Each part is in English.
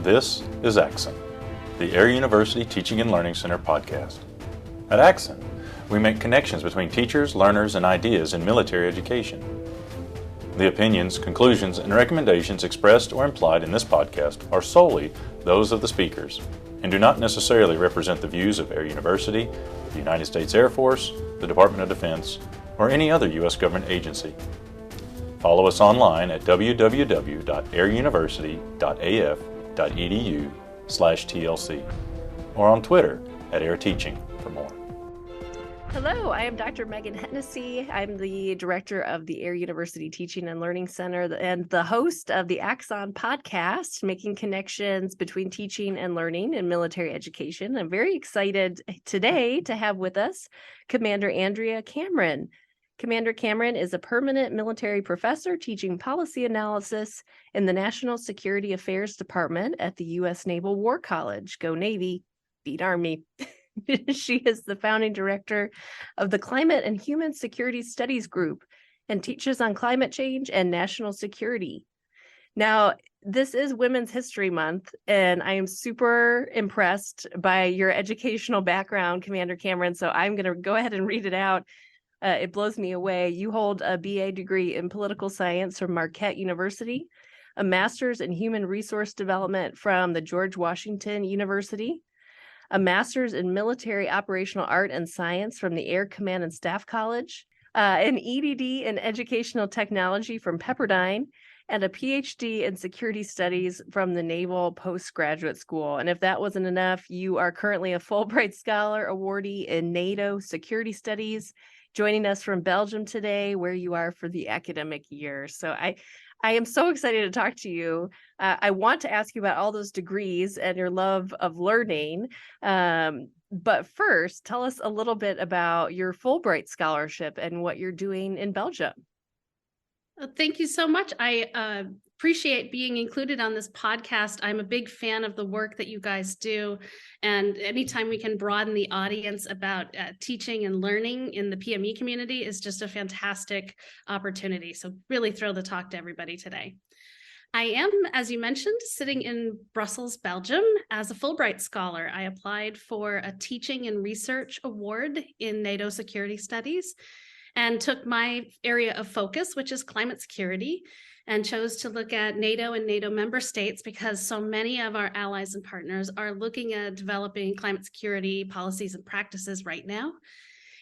This is Axon, the Air University Teaching and Learning Center podcast. At Axon, we make connections between teachers, learners, and ideas in military education. The opinions, conclusions, and recommendations expressed or implied in this podcast are solely those of the speakers and do not necessarily represent the views of Air University, the United States Air Force, the Department of Defense, or any other U.S. government agency. Follow us online at www.airuniversity.af.edu/TLC or on Twitter at AirTeaching for more. Hello, I am Dr. Megan Hennessy. I'm the director of the Air University Teaching and Learning Center and the host of the Axon podcast, making connections between teaching and learning in military education. I'm very excited today to have with us Commander Andrea Cameron. Commander Cameron is a permanent military professor teaching policy analysis in the National Security Affairs Department at the U.S. Naval War College. Go Navy, beat Army. She is the founding director of the Climate and Human Security Studies Group and teaches on climate change and national security. Now, this is Women's History Month, and I am super impressed by your educational background, Commander Cameron, so I'm going to go ahead and read it out. It blows me away. You hold a BA degree in political science from Marquette University, a master's in human resource development from the George Washington University, a master's in military operational art and science from the Air Command and Staff College, an EDD in educational technology from Pepperdine, and a Ph.D. in security studies from the Naval Postgraduate School. And if that wasn't enough, you are currently a Fulbright Scholar awardee in NATO security studies, joining us from Belgium today, where you are for the academic year. So I am so excited to talk to you. I want to ask you about all those degrees and your love of learning. But first, tell us a little bit about your Fulbright scholarship and what you're doing in Belgium. Thank you so much. I appreciate being included on this podcast. I'm a big fan of the work that you guys do. And anytime we can broaden the audience about teaching and learning in the PME community is just a fantastic opportunity. So really thrilled to talk to everybody today. I am, as you mentioned, sitting in Brussels, Belgium as a Fulbright Scholar. I applied for a teaching and research award in NATO security studies and took my area of focus, which is climate security, and chose to look at NATO and NATO member states because so many of our allies and partners are looking at developing climate security policies and practices right now.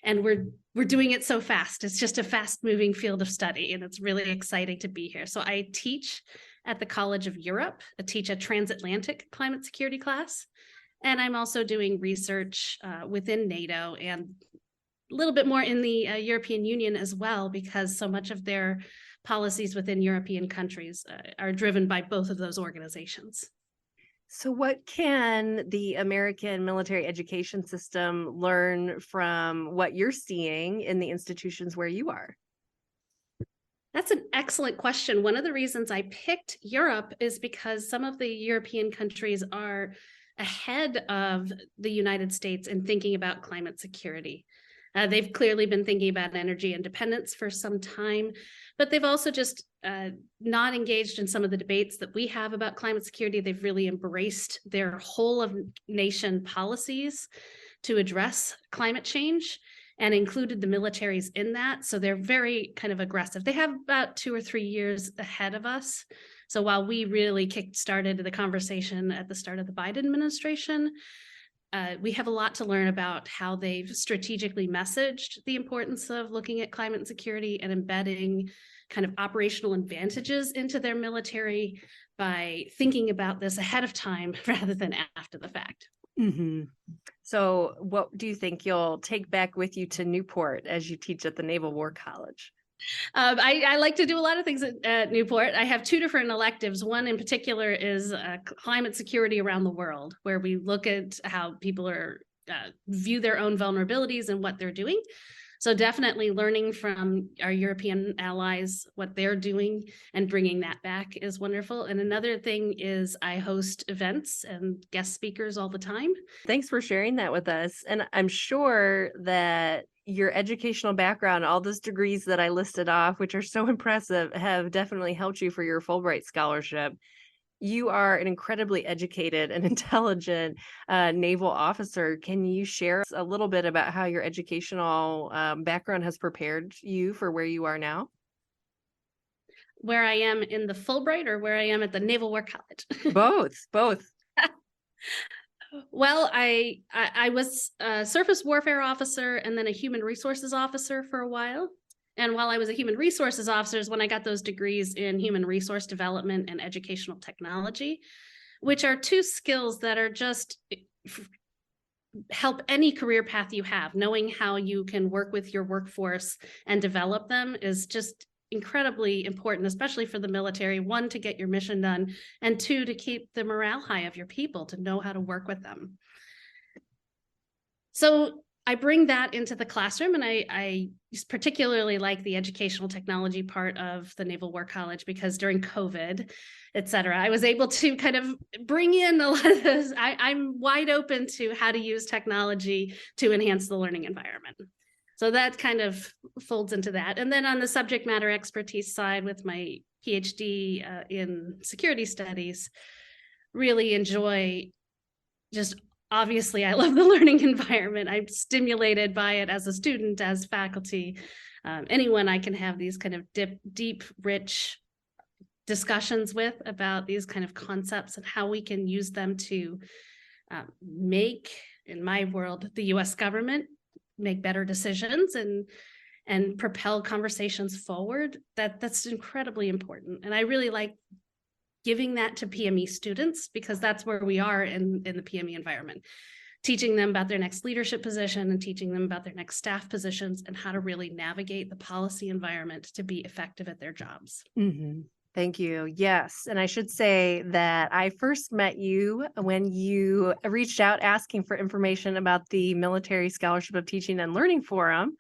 And we're doing it so fast. It's just a fast-moving field of study, and it's really exciting to be here. So I teach at the College of Europe. I teach a transatlantic climate security class, and I'm also doing research within NATO and a little bit more in the European Union as well, because so much of their policies within European countries are driven by both of those organizations. So what can the American military education system learn from what you're seeing in the institutions where you are? That's an excellent question. One of the reasons I picked Europe is because some of the European countries are ahead of the United States in thinking about climate security. They've clearly been thinking about energy independence for some time, but they've also just not engaged in some of the debates that we have about climate security. They've really embraced their whole of nation policies to address climate change and included the militaries in that. So they're very kind of aggressive. They have about 2 or 3 years ahead of us. So while we really kick-started the conversation at the start of the Biden administration, we have a lot to learn about how they've strategically messaged the importance of looking at climate security and embedding kind of operational advantages into their military by thinking about this ahead of time rather than after the fact. Mm-hmm. So what do you think you'll take back with you to Newport as you teach at the Naval War College? I like to do a lot of things at Newport. I have 2 different electives. One in particular is climate security around the world, where we look at how people are view their own vulnerabilities and what they're doing. So definitely learning from our European allies, what they're doing and bringing that back is wonderful. And another thing is I host events and guest speakers all the time. Thanks for sharing that with us. And I'm sure that your educational background, all those degrees that I listed off, which are so impressive, have definitely helped you for your Fulbright scholarship. You are an incredibly educated and intelligent naval officer. Can you share a little bit about how your educational background has prepared you for where you are now? Where I am in the Fulbright or where I am at the Naval War College? Both. Well, I was a surface warfare officer and then a human resources officer for a while. And while I was a human resources officer is when I got those degrees in human resource development and educational technology, which are two skills that are just help any career path you have. Knowing how you can work with your workforce and develop them is just incredibly important, especially for the military. One, to get your mission done, and two, to keep the morale high of your people, to know how to work with them. So I bring that into the classroom, and I particularly like the educational technology part of the Naval War College because during COVID, et cetera, I was able to kind of bring in a lot of this. I'm wide open to how to use technology to enhance the learning environment. So that kind of folds into that. And then on the subject matter expertise side with my Ph.D. In security studies, really enjoy just, obviously, I love the learning environment. I'm stimulated by it as a student, as faculty. Anyone I can have these kind of deep, rich discussions with about these kind of concepts and how we can use them to make, in my world, the US government make better decisions and propel conversations forward. That's incredibly important. And I really like giving that to PME students because that's where we are in the PME environment, teaching them about their next leadership position and teaching them about their next staff positions and how to really navigate the policy environment to be effective at their jobs. Mm-hmm. Thank you. Yes. And I should say that I first met you when you reached out asking for information about the Military Scholarship of Teaching and Learning Forum.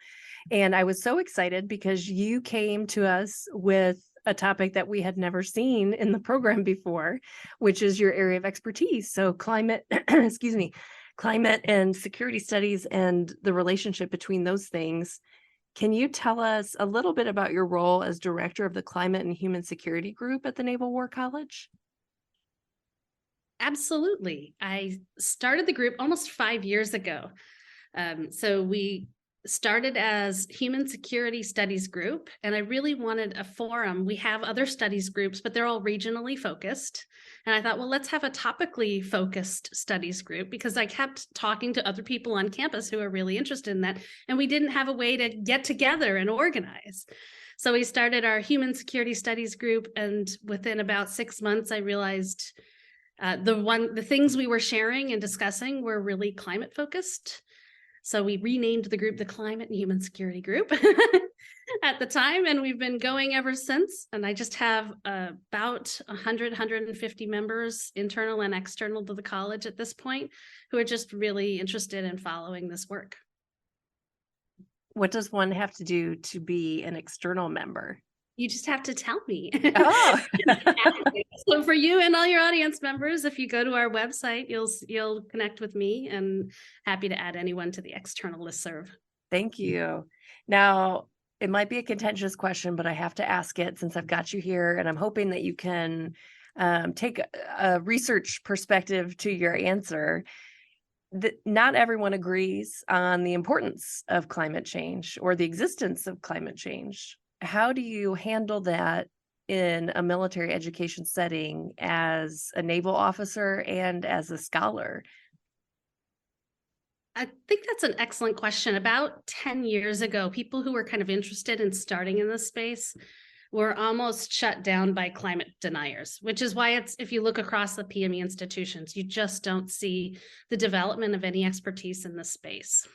And I was so excited because you came to us with a topic that we had never seen in the program before, which is your area of expertise. So climate, excuse me, climate and security studies and the relationship between those things. Can you tell us a little bit about your role as director of the Climate and Human Security Group at the Naval War College? Absolutely. I started the group almost 5 years ago. So we started as Human Security Studies Group, and I really wanted a forum. We have other studies groups, but they're all regionally focused. And I thought, well, let's have a topically focused studies group because I kept talking to other people on campus who are really interested in that, and we didn't have a way to get together and organize. So we started our Human Security Studies Group, and within about 6 months, I realized the things we were sharing and discussing were really climate focused. So we renamed the group the Climate and Human Security Group at the time, and we've been going ever since. And I just have about 150 members, internal and external to the college at this point, who are just really interested in following this work. What does one have to do to be an external member? You just have to tell me. Oh. So for you and all your audience members, if you go to our website, you'll connect with me, and happy to add anyone to the external listserv. Thank you. Now, it might be a contentious question, but I have to ask it since I've got you here, and I'm hoping that you can take a research perspective to your answer. Not everyone agrees on the importance of climate change or the existence of climate change. How do you handle that in a military education setting as a naval officer and as a scholar? I think that's an excellent question. About 10 years ago, people who were kind of interested in starting in this space were almost shut down by climate deniers, which is why if you look across the PME institutions, you just don't see the development of any expertise in this space.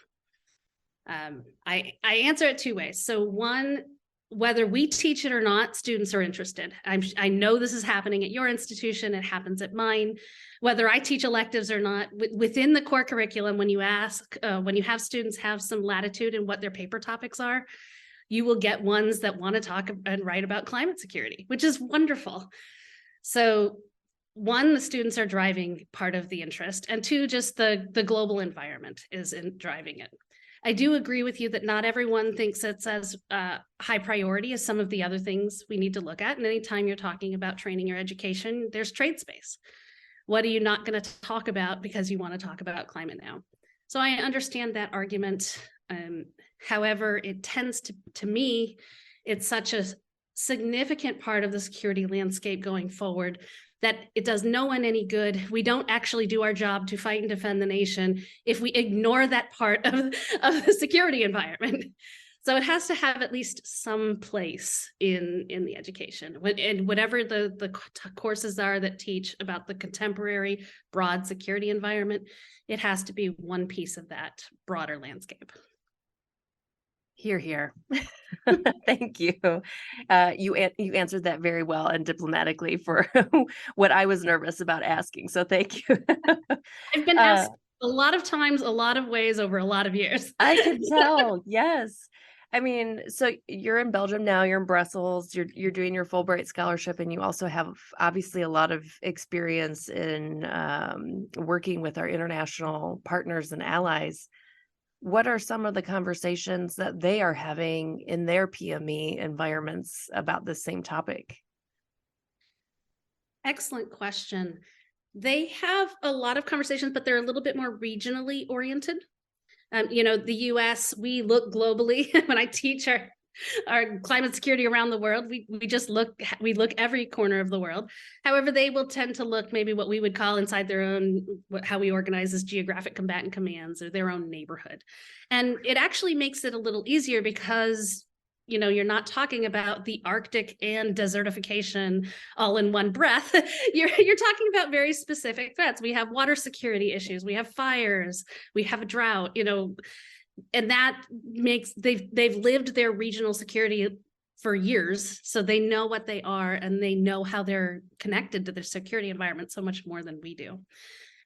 I answer it two ways. So one, whether we teach it or not, students are interested. I know this is happening at your institution. It happens at mine. Whether I teach electives or not, within the core curriculum, when you have students have some latitude in what their paper topics are, you will get ones that want to talk and write about climate security, which is wonderful. So one, the students are driving part of the interest, and two, just the global environment is driving it. I do agree with you that not everyone thinks it's as high priority as some of the other things we need to look at. And anytime you're talking about training or education, there's trade space. What are you not going to talk about because you want to talk about climate now? So I understand that argument. However, it tends to me, it's such a significant part of the security landscape going forward that it does no one any good. We don't actually do our job to fight and defend the nation if we ignore that part of the security environment. So it has to have at least some place in the education. And whatever the courses are that teach about the contemporary broad security environment, it has to be one piece of that broader landscape. Hear, hear. Thank you. You answered that very well and diplomatically for what I was nervous about asking. So thank you. I've been asked a lot of times, a lot of ways over a lot of years. I can tell. Yes. I mean, so you're in Belgium now, you're in Brussels, you're doing your Fulbright scholarship, and you also have obviously a lot of experience in working with our international partners and allies. What are some of the conversations that they are having in their PME environments about this same topic? Excellent question. They have a lot of conversations, but they're a little bit more regionally oriented. The US, we look globally. When I teach our climate security around the world, we look every corner of the world. However, they will tend to look maybe what we would call inside their own, how we organize as geographic combatant commands or their own neighborhood. And it actually makes it a little easier because you're not talking about the Arctic and desertification all in one breath. You're talking about very specific threats. We have water security issues, we have fires, we have a drought, and that makes they've lived their regional security for years, so they know what they are and they know how they're connected to the security environment so much more than we do.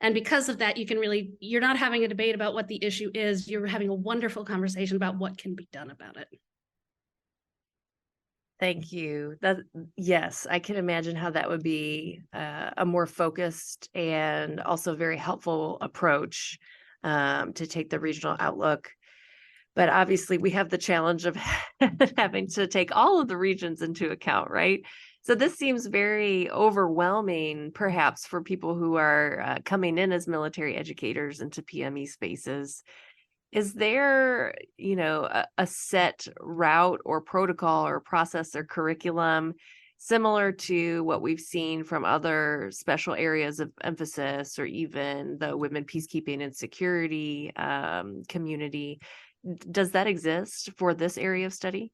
And because of that, you're not having a debate about what the issue is, you're having a wonderful conversation about what can be done about it. Thank you. Yes, I can imagine how that would be a more focused and also very helpful approach to take the regional outlook. But obviously, we have the challenge of having to take all of the regions into account, right? So this seems very overwhelming, perhaps, for people who are coming in as military educators into PME spaces. Is there, a set route or protocol or process or curriculum similar to what we've seen from other special areas of emphasis or even the women peacekeeping and security community? Does that exist for this area of study?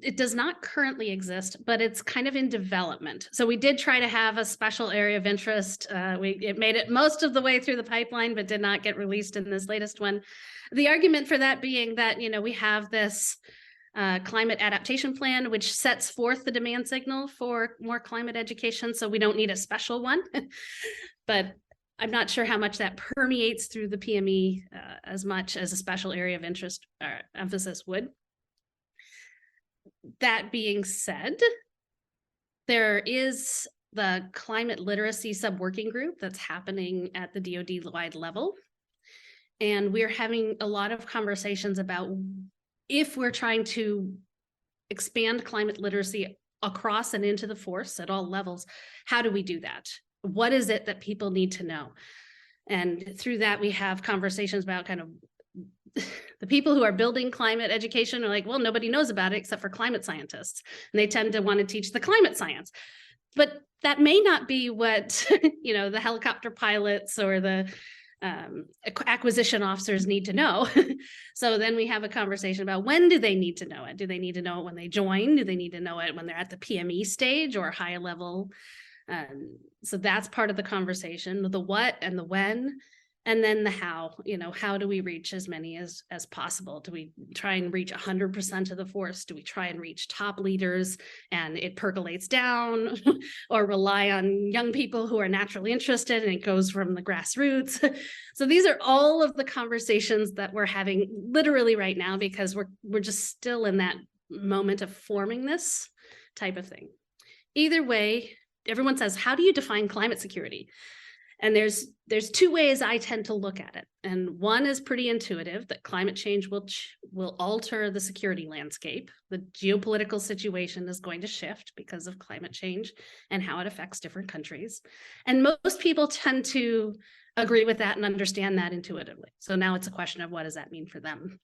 It does not currently exist, but it's kind of in development. So we did try to have a special area of interest. It made it most of the way through the pipeline, but did not get released in this latest one. The argument for that being that, we have this climate adaptation plan, which sets forth the demand signal for more climate education. So we don't need a special one, but I'm not sure how much that permeates through the PME as much as a special area of interest or emphasis would. That being said, there is the climate literacy sub-working group that's happening at the DoD-wide level. And we're having a lot of conversations about if we're trying to expand climate literacy across and into the force at all levels, how do we do that? What is it that people need to know? And through that, we have conversations about kind of the people who are building climate education are like, well, nobody knows about it except for climate scientists. And they tend to want to teach the climate science. But that may not be what, the helicopter pilots or the acquisition officers need to know. So then we have a conversation about when do they need to know it? Do they need to know it when they join? Do they need to know it when they're at the PME stage or higher level? So that's part of the conversation, the what and the when. And then the how, how do we reach as many as possible? Do we try and reach 100% of the force? Do we try and reach top leaders and it percolates down or rely on young people who are naturally interested and it goes from the grassroots? So these are all of the conversations that we're having literally right now because we're just still in that moment of forming this type of thing. Either way, everyone says, how do you define climate security? And there's two ways I tend to look at it. And one is pretty intuitive, that climate change will alter the security landscape. The geopolitical situation is going to shift because of climate change and how it affects different countries. And most people tend to agree with that and understand that intuitively. So now it's a question of what does that mean for them?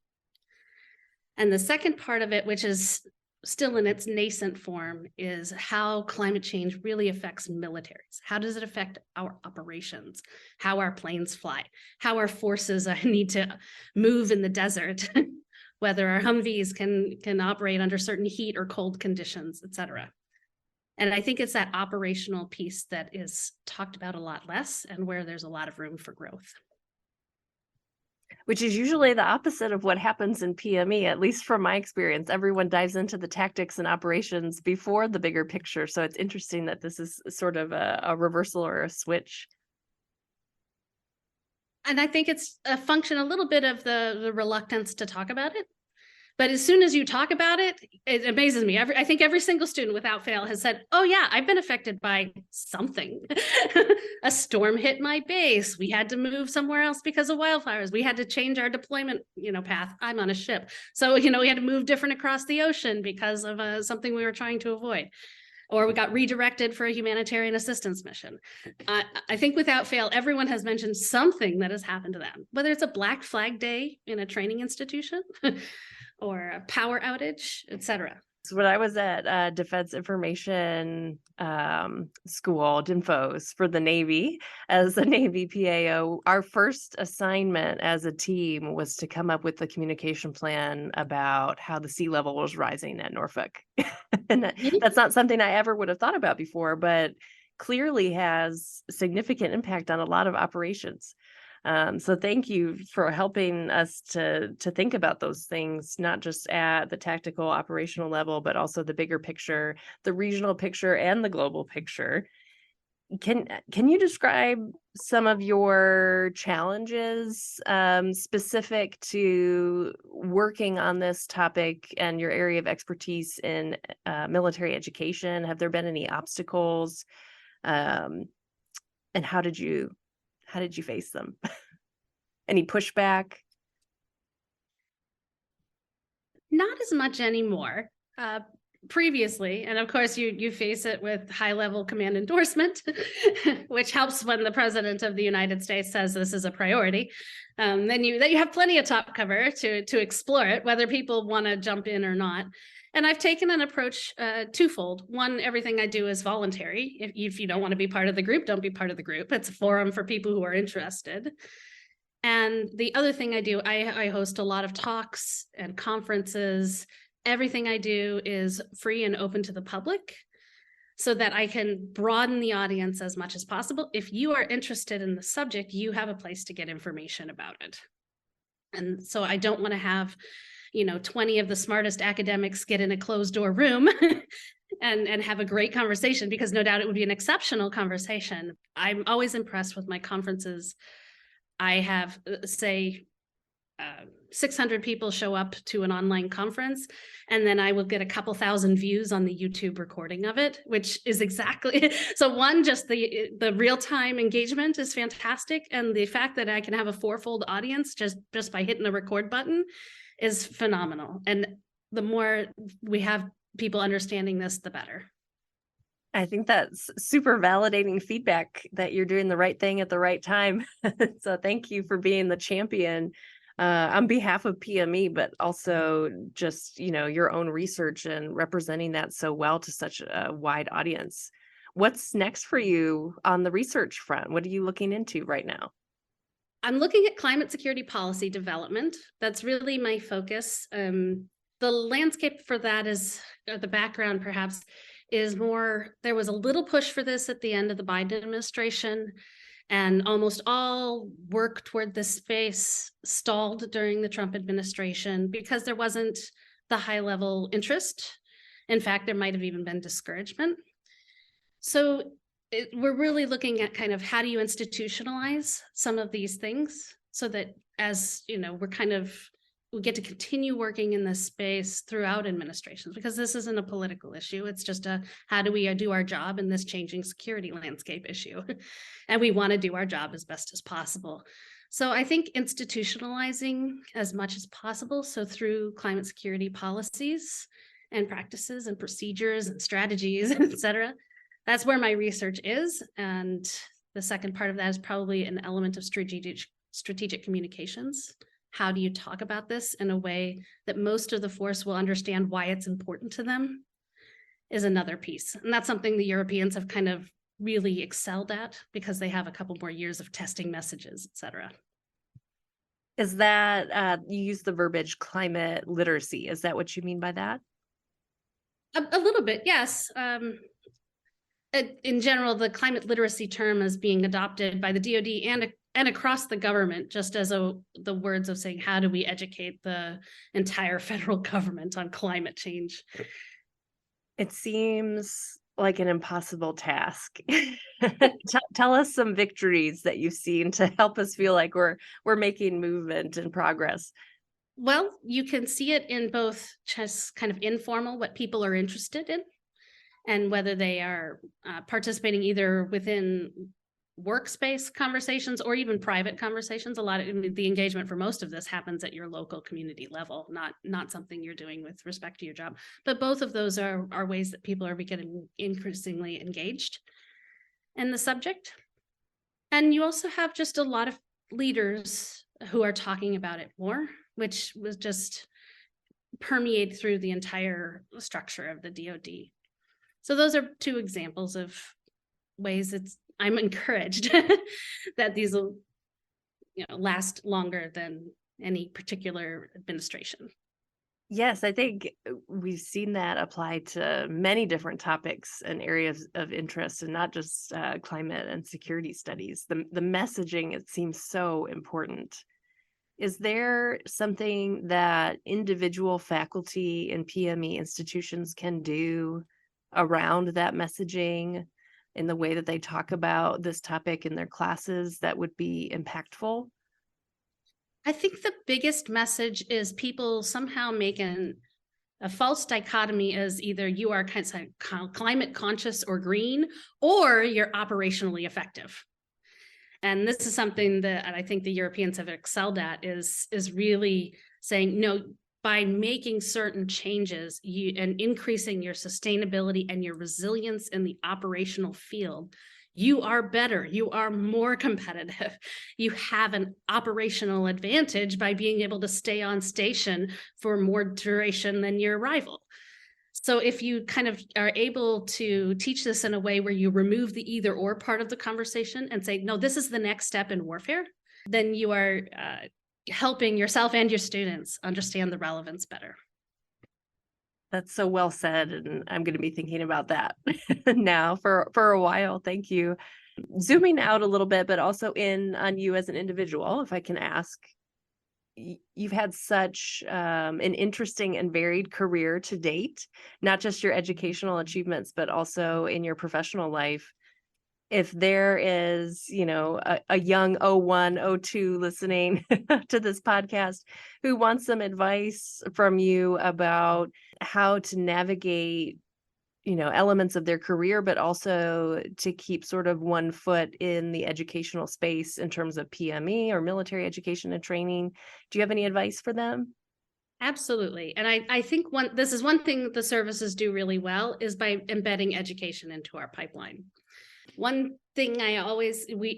And the second part of it, which is still in its nascent form, is how climate change really affects militaries. How does it affect our operations, how our planes fly, how our forces need to move in the desert, whether our Humvees can operate under certain heat or cold conditions, et cetera. And I think it's that operational piece that is talked about a lot less and where there's a lot of room for growth. Which is usually the opposite of what happens in PME, at least from my experience. Everyone dives into the tactics and operations before the bigger picture. So it's interesting that this is sort of a reversal or a switch. And I think it's a function a little bit of the reluctance to talk about it. But as soon as you talk about it, it amazes me. I think every single student without fail has said, oh yeah, I've been affected by something. A storm hit my base. We had to move somewhere else because of wildfires. We had to change our deployment, path. I'm on a ship. So, we had to move different across the ocean because of something we were trying to avoid. Or we got redirected for a humanitarian assistance mission. I think without fail, everyone has mentioned something that has happened to them, whether it's a Black Flag Day in a training institution, or a power outage, et cetera. So when I was at Defense Information School, DINFOS, for the Navy, as a Navy PAO, our first assignment as a team was to come up with a communication plan about how the sea level was rising at Norfolk. And that's not something I ever would have thought about before, but clearly has significant impact on a lot of operations. So thank you for helping us to think about those things, not just at the tactical operational level, but also the bigger picture, the regional picture, and the global picture. Can you describe some of your challenges specific to working on this topic and your area of expertise in military education? Have there been any obstacles? And how did you face them? Any pushback? Not as much anymore. Previously, and of course you face it with high level command endorsement, which helps when the president of the United States says this is a priority. Then you have plenty of top cover to explore it, whether people want to jump in or not. And I've taken an approach twofold. One, everything I do is voluntary. If you don't want to be part of the group, don't be part of the group. It's a forum for people who are interested. And the other thing I do, I host a lot of talks and conferences. Everything I do is free and open to the public so that I can broaden the audience as much as possible. If you are interested in the subject, you have a place to get information about it. And so I don't want to have 20 of the smartest academics get in a closed door room and have a great conversation, because no doubt it would be an exceptional conversation. I'm always impressed with my conferences. I have, say, 600 people show up to an online conference, and then I will get a couple thousand views on the YouTube recording of it, which is exactly, so one, just the real-time engagement is fantastic. And the fact that I can have a fourfold audience just by hitting the record button is phenomenal. And the more we have people understanding this, the better. I think that's super validating feedback that you're doing the right thing at the right time. So thank you for being the champion on behalf of PME, but also just, your own research and representing that so well to such a wide audience. What's next for you on the research front? What are you looking into right now? I'm looking at climate security policy development. That's really my focus. The landscape for that is, the background perhaps, is more, there was a little push for this at the end of the Biden administration, and almost all work toward this space stalled during the Trump administration because there wasn't the high level interest. In fact, there might have even been discouragement. So we're really looking at kind of how do you institutionalize some of these things so that, as we're kind of we get to continue working in this space throughout administrations, because this isn't a political issue. It's just a, how do we do our job in this changing security landscape issue? And we want to do our job as best as possible. So I think institutionalizing as much as possible, so through climate security policies and practices and procedures and strategies, et cetera, that's where my research is. And the second part of that is probably an element of strategic communications. How do you talk about this in a way that most of the force will understand why it's important to them is another piece. And that's something the Europeans have kind of really excelled at, because they have a couple more years of testing messages, et cetera. Is that, you use the verbiage climate literacy. Is that what you mean by that? A little bit, yes. In general, the climate literacy term is being adopted by the DoD and across the government, just as the words of saying, how do we educate the entire federal government on climate change? It seems like an impossible task. Tell us some victories that you've seen to help us feel like we're making movement and progress. Well, you can see it in both just kind of informal, what people are interested in, and whether they are participating either within workspace conversations or even private conversations. A lot of the engagement for most of this happens at your local community level, not something you're doing with respect to your job. But both of those are ways that people are getting increasingly engaged in the subject. And you also have just a lot of leaders who are talking about it more, which was just permeate through the entire structure of the DoD. So those are two examples of ways I'm encouraged that these will, last longer than any particular administration. Yes, I think we've seen that apply to many different topics and areas of interest, and not just climate and security studies. The messaging, it seems so important. Is there something that individual faculty and PME institutions can do around that messaging in the way that they talk about this topic in their classes that would be impactful? I think the biggest message is people somehow making a false dichotomy as either you are kind of climate conscious or green, or you're operationally effective. And this is something that I think the Europeans have excelled at, is really saying, no, by making certain changes and increasing your sustainability and your resilience in the operational field, you are better, you are more competitive. You have an operational advantage by being able to stay on station for more duration than your rival. So if you kind of are able to teach this in a way where you remove the either or part of the conversation and say, no, this is the next step in warfare, then you are helping yourself and your students understand the relevance better. That's so well said, and I'm going to be thinking about that now for a while. Thank you. Zooming out a little bit, but also in on you as an individual, if I can ask, you've had such an interesting and varied career to date, not just your educational achievements, but also in your professional life. If there is, a young 01, 02 listening to this podcast who wants some advice from you about how to navigate, elements of their career, but also to keep sort of one foot in the educational space in terms of PME or military education and training, do you have any advice for them? Absolutely. And I think this is one thing the services do really well, is by embedding education into our pipeline. One thing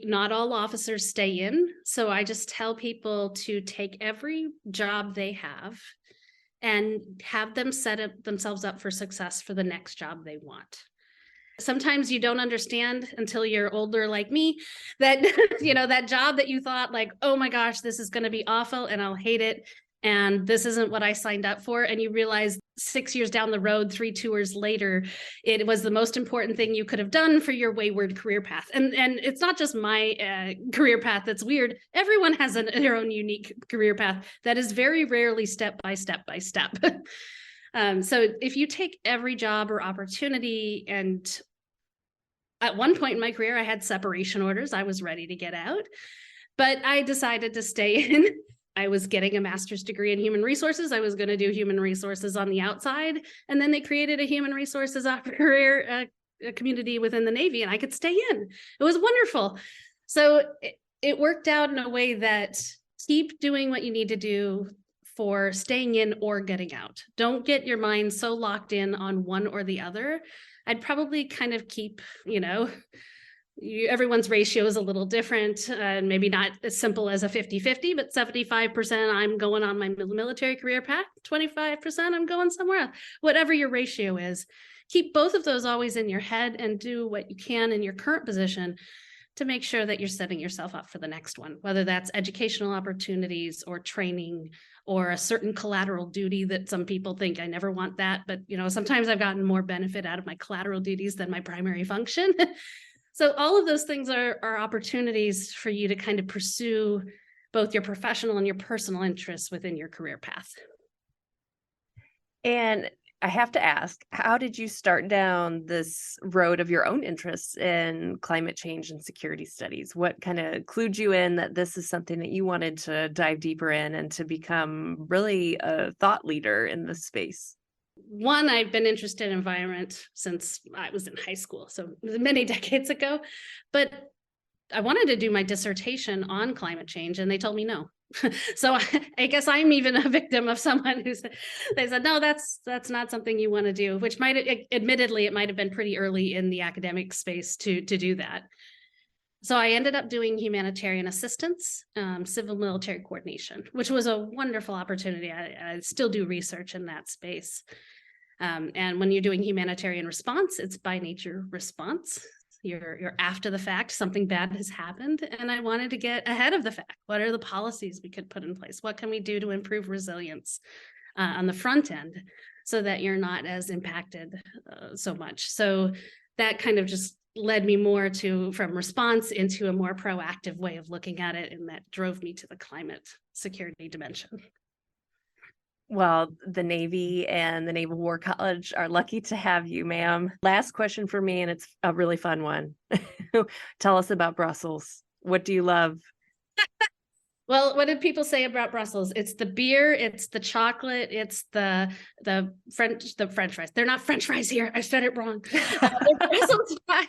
not all officers stay in. So I just tell people to take every job they have and have them set themselves up for success for the next job they want. Sometimes you don't understand until you're older like me that, that job that you thought like, oh my gosh, this is going to be awful and I'll hate it, and this isn't what I signed up for. And you realize 6 years down the road, 3 tours later, it was the most important thing you could have done for your wayward career path. And it's not just my career path that's weird. Everyone has their own unique career path that is very rarely step by step by step. So if you take every job or opportunity, and at one point in my career, I had separation orders. I was ready to get out, but I decided to stay in I was getting a master's degree in human resources. I was going to do human resources on the outside. And then they created a human resources career community within the Navy, and I could stay in. It was wonderful. So it worked out in a way that keep doing what you need to do for staying in or getting out. Don't get your mind so locked in on one or the other. I'd probably kind of keep, everyone's ratio is a little different, and maybe not as simple as a 50-50, but 75% I'm going on my military career path, 25% I'm going somewhere else. Whatever your ratio is, keep both of those always in your head and do what you can in your current position to make sure that you're setting yourself up for the next one, whether that's educational opportunities or training or a certain collateral duty that some people think I never want that. But, sometimes I've gotten more benefit out of my collateral duties than my primary function. So all of those things are opportunities for you to kind of pursue both your professional and your personal interests within your career path. And I have to ask, how did you start down this road of your own interests in climate change and security studies? What kind of clued you in that this is something that you wanted to dive deeper in and to become really a thought leader in this space? One, I've been interested in environment since I was in high school, so many decades ago, but I wanted to do my dissertation on climate change and they told me no. So I guess I'm even a victim of someone they said, no, that's not something you want to do, which admittedly, it might have been pretty early in the academic space to do that. So I ended up doing humanitarian assistance, civil military coordination, which was a wonderful opportunity. I still do research in that space. And when you're doing humanitarian response, it's by nature response. You're after the fact, something bad has happened, and I wanted to get ahead of the fact. What are the policies we could put in place? What can we do to improve resilience on the front end so that you're not as impacted so much? So that kind of just led me more from response into a more proactive way of looking at it, and that drove me to the climate security dimension. Well, the Navy and the Naval War College are lucky to have you, ma'am. Last question for me, and it's a really fun one. Tell us about Brussels. What do you love? Well, what did people say about Brussels? It's the beer, it's the chocolate, it's the French fries. They're not French fries here. I said it wrong. They're Brussels fries.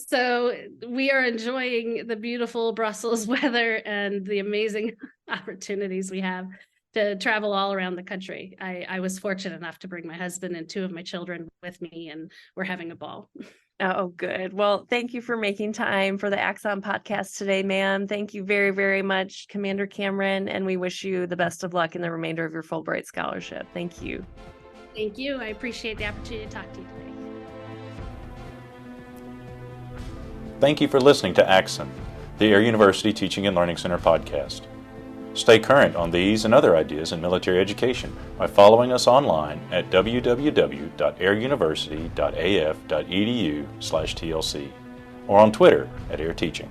So we are enjoying the beautiful Brussels weather and the amazing opportunities we have to travel all around the country. I was fortunate enough to bring my husband and two of my children with me, and we're having a ball. Oh, good. Well, thank you for making time for the Axon podcast today, ma'am. Thank you very, very much, Commander Cameron, and we wish you the best of luck in the remainder of your Fulbright scholarship. Thank you. Thank you. I appreciate the opportunity to talk to you today. Thank you for listening to Axon, the Air University Teaching and Learning Center podcast. Stay current on these and other ideas in military education by following us online at www.airuniversity.af.edu/TLC or on Twitter @AirTeaching.